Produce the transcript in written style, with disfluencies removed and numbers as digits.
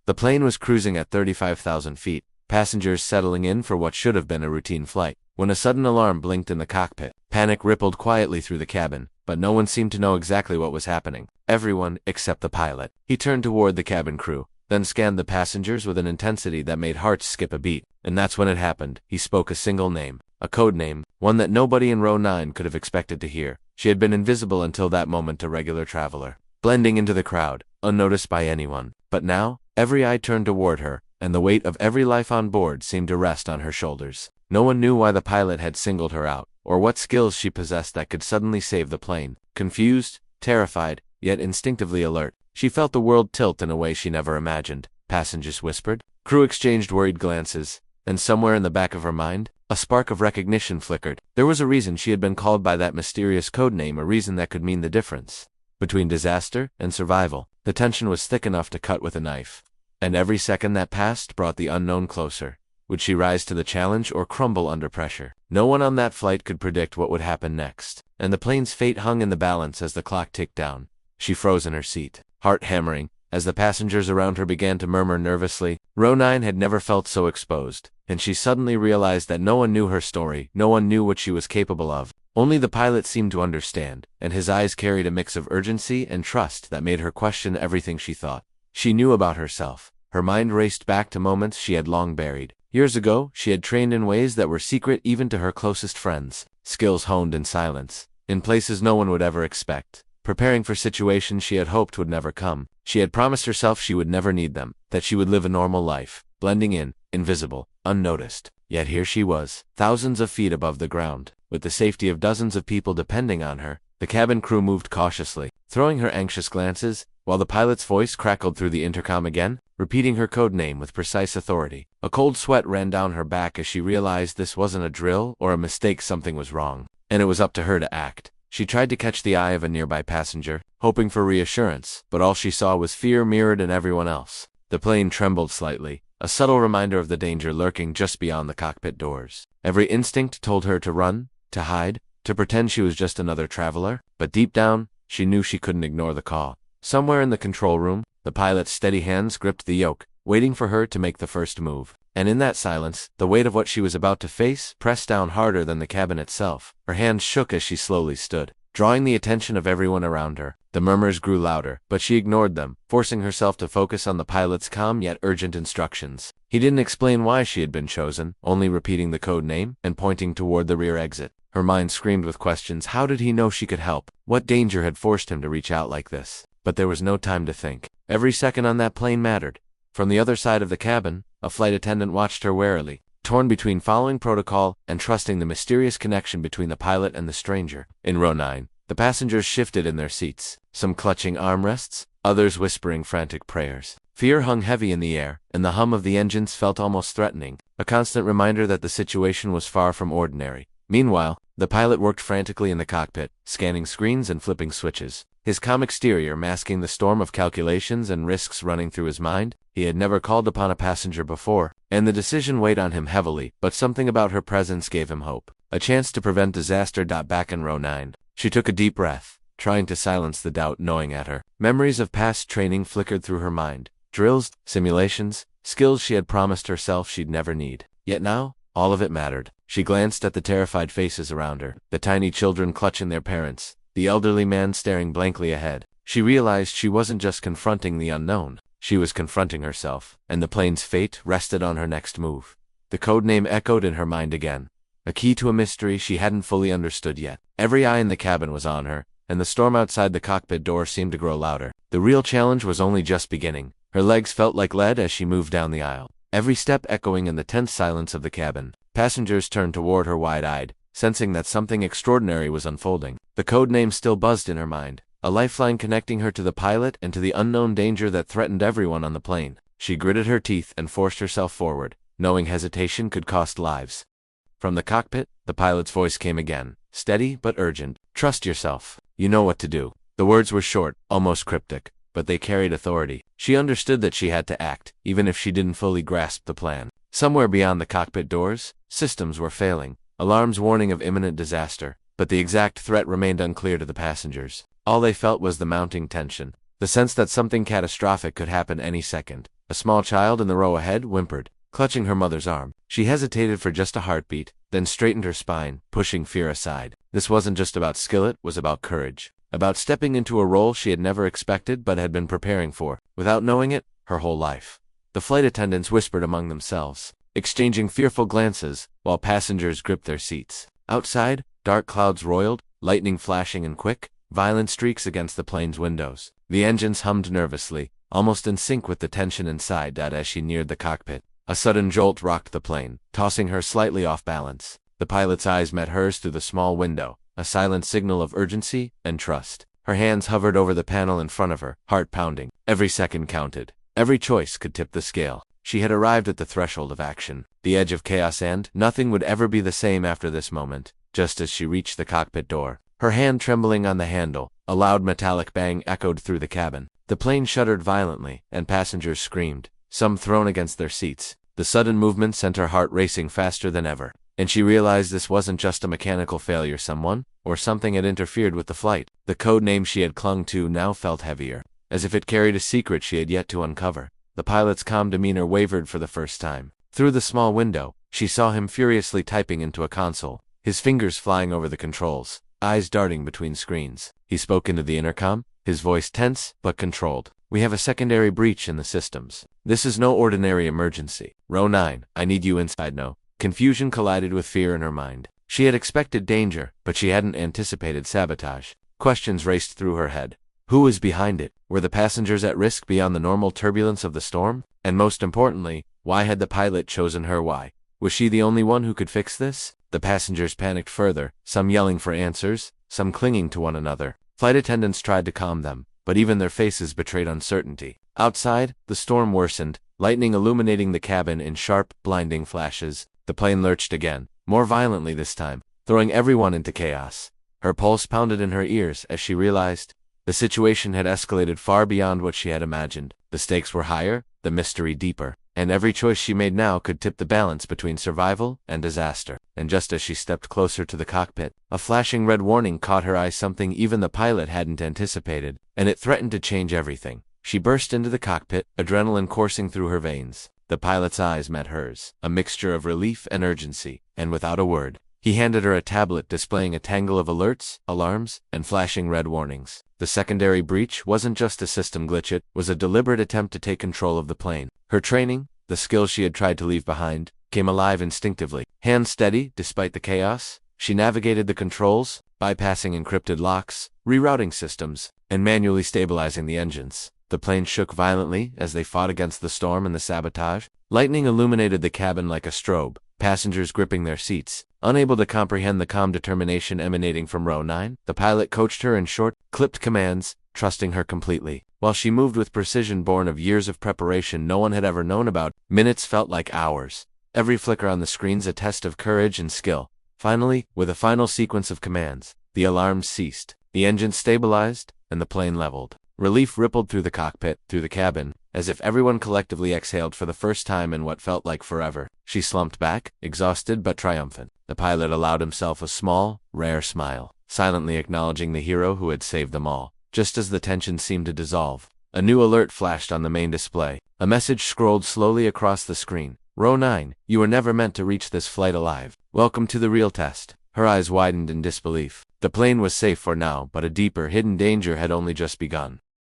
The plane was cruising at 35,000 feet, passengers settling in for what should have been a routine flight, when a sudden alarm blinked in the cockpit. Panic rippled quietly through the cabin, but no one seemed to know exactly what was happening. Everyone except the pilot. He turned toward the cabin crew, then scanned the passengers with an intensity that made hearts skip a beat. And that's when it happened. He spoke a single name, a code name, one that nobody in row 9 could have expected to hear. She had been invisible until that moment, a regular traveler, blending into the crowd, unnoticed by anyone. But now, every eye turned toward her, and the weight of every life on board seemed to rest on her shoulders. No one knew why the pilot had singled her out, or what skills she possessed that could suddenly save the plane. Confused, terrified, yet instinctively alert, she felt the world tilt in a way she never imagined. Passengers whispered, crew exchanged worried glances, and somewhere in the back of her mind, a spark of recognition flickered. There was a reason she had been called by that mysterious code name, a reason that could mean the difference between disaster and survival. The tension was thick enough to cut with a knife, and every second that passed brought the unknown closer. Would she rise to the challenge or crumble under pressure? No one on that flight could predict what would happen next, and the plane's fate hung in the balance as the clock ticked down. She froze in her seat, heart hammering, as the passengers around her began to murmur nervously. Row 9 had never felt so exposed, and she suddenly realized that no one knew her story, no one knew what she was capable of. Only the pilot seemed to understand, and his eyes carried a mix of urgency and trust that made her question everything she thought she knew about herself. Her mind raced back to moments she had long buried. Years ago, she had trained in ways that were secret even to her closest friends, skills honed in silence, in places no one would ever expect, preparing for situations she had hoped would never come. She had promised herself she would never need them, that she would live a normal life, blending in, invisible, unnoticed. Yet here she was, thousands of feet above the ground, with the safety of dozens of people depending on her. The cabin crew moved cautiously, throwing her anxious glances, while the pilot's voice crackled through the intercom again, repeating her code name with precise authority. A cold sweat ran down her back as she realized this wasn't a drill or a mistake. Something was wrong, and it was up to her to act. She tried to catch the eye of a nearby passenger, hoping for reassurance, but all she saw was fear mirrored in everyone else. The plane trembled slightly, a subtle reminder of the danger lurking just beyond the cockpit doors. Every instinct told her to run, to hide, to pretend she was just another traveler, but deep down, she knew she couldn't ignore the call. Somewhere in the control room, the pilot's steady hands gripped the yoke, waiting for her to make the first move. And in that silence, the weight of what she was about to face pressed down harder than the cabin itself. Her hands shook as she slowly stood, drawing the attention of everyone around her. The murmurs grew louder, but she ignored them, forcing herself to focus on the pilot's calm yet urgent instructions. He didn't explain why she had been chosen, only repeating the code name and pointing toward the rear exit. Her mind screamed with questions. How did he know she could help? What danger had forced him to reach out like this? But there was no time to think. Every second on that plane mattered. From the other side of the cabin, a flight attendant watched her warily, torn between following protocol and trusting the mysterious connection between the pilot and the stranger. In row 9, the passengers shifted in their seats, some clutching armrests, others whispering frantic prayers. Fear hung heavy in the air, and the hum of the engines felt almost threatening, a constant reminder that the situation was far from ordinary. Meanwhile, the pilot worked frantically in the cockpit, scanning screens and flipping switches, his calm exterior masking the storm of calculations and risks running through his mind. He had never called upon a passenger before, and the decision weighed on him heavily, but something about her presence gave him hope. A chance to prevent disaster. Back in row 9, she took a deep breath, trying to silence the doubt gnawing at her. Memories of past training flickered through her mind. Drills, simulations, skills she had promised herself she'd never need. Yet now, all of it mattered. She glanced at the terrified faces around her, the tiny children clutching their parents, the elderly man staring blankly ahead. She realized she wasn't just confronting the unknown, she was confronting herself, and the plane's fate rested on her next move. The code name echoed in her mind again, a key to a mystery she hadn't fully understood yet. Every eye in the cabin was on her, and the storm outside the cockpit door seemed to grow louder. The real challenge was only just beginning. Her legs felt like lead as she moved down the aisle, every step echoing in the tense silence of the cabin. Passengers turned toward her wide-eyed, sensing that something extraordinary was unfolding. The code name still buzzed in her mind, a lifeline connecting her to the pilot and to the unknown danger that threatened everyone on the plane. She gritted her teeth and forced herself forward, knowing hesitation could cost lives. From the cockpit, the pilot's voice came again, steady but urgent. Trust yourself. You know what to do. The words were short, almost cryptic, but they carried authority. She understood that she had to act, even if she didn't fully grasp the plan. Somewhere beyond the cockpit doors, systems were failing, alarms warning of imminent disaster, but the exact threat remained unclear to the passengers. All they felt was the mounting tension, the sense that something catastrophic could happen any second. A small child in the row ahead whimpered, clutching her mother's arm. She hesitated for just a heartbeat, then straightened her spine, pushing fear aside. This wasn't just about skill, it was about courage. About stepping into a role she had never expected but had been preparing for, without knowing it, her whole life. The flight attendants whispered among themselves, exchanging fearful glances, while passengers gripped their seats. Outside, dark clouds roiled, lightning flashing in quick, violent streaks against the plane's windows. The engines hummed nervously, almost in sync with the tension inside as she neared the cockpit. A sudden jolt rocked the plane, tossing her slightly off balance. The pilot's eyes met hers through the small window, a silent signal of urgency and trust. Her hands hovered over the panel in front of her, heart pounding. Every second counted. Every choice could tip the scale. She had arrived at the threshold of action, the edge of chaos, and nothing would ever be the same after this moment. Just as she reached the cockpit door, her hand trembling on the handle, a loud metallic bang echoed through the cabin. The plane shuddered violently, and passengers screamed, some thrown against their seats. The sudden movement sent her heart racing faster than ever, and she realized this wasn't just a mechanical failure. Someone, or something, had interfered with the flight. The code name she had clung to now felt heavier, as if it carried a secret she had yet to uncover. The pilot's calm demeanor wavered for the first time. Through the small window, she saw him furiously typing into a console, his fingers flying over the controls, eyes darting between screens. He spoke into the intercom, his voice tense but controlled. "We have a secondary breach in the systems. This is no ordinary emergency. Row 9, I need you inside." No. Confusion collided with fear in her mind. She had expected danger, but she hadn't anticipated sabotage. Questions raced through her head. Who was behind it? Were the passengers at risk beyond the normal turbulence of the storm? And most importantly, why had the pilot chosen her? Why? Was she the only one who could fix this? The passengers panicked further, some yelling for answers, some clinging to one another. Flight attendants tried to calm them, but even their faces betrayed uncertainty. Outside, the storm worsened, lightning illuminating the cabin in sharp, blinding flashes. The plane lurched again, more violently this time, throwing everyone into chaos. Her pulse pounded in her ears as she realized the situation had escalated far beyond what she had imagined. The stakes were higher, the mystery deeper, and every choice she made now could tip the balance between survival and disaster. And just as she stepped closer to the cockpit, a flashing red warning caught her eye, something even the pilot hadn't anticipated, and it threatened to change everything. She burst into the cockpit, adrenaline coursing through her veins. The pilot's eyes met hers, a mixture of relief and urgency, and without a word, he handed her a tablet displaying a tangle of alerts, alarms, and flashing red warnings. The secondary breach wasn't just a system glitch, it was a deliberate attempt to take control of the plane. Her training, the skills she had tried to leave behind, came alive instinctively. Hands steady, despite the chaos, she navigated the controls, bypassing encrypted locks, rerouting systems, and manually stabilizing the engines. The plane shook violently as they fought against the storm and the sabotage. Lightning illuminated the cabin like a strobe, passengers gripping their seats, unable to comprehend the calm determination emanating from row 9. The pilot coached her in short, clipped commands, trusting her completely, while she moved with precision born of years of preparation no one had ever known about. Minutes felt like hours, every flicker on the screens a test of courage and skill. Finally, with a final sequence of commands, the alarms ceased, the engine stabilized, and the plane leveled. Relief rippled through the cockpit, through the cabin, as if everyone collectively exhaled for the first time in what felt like forever. She slumped back, exhausted but triumphant. The pilot allowed himself a small, rare smile, silently acknowledging the hero who had saved them all. Just as the tension seemed to dissolve, a new alert flashed on the main display. A message scrolled slowly across the screen. "Row 9, you were never meant to reach this flight alive. Welcome to the real test." Her eyes widened in disbelief. The plane was safe for now, but a deeper, hidden danger had only just begun.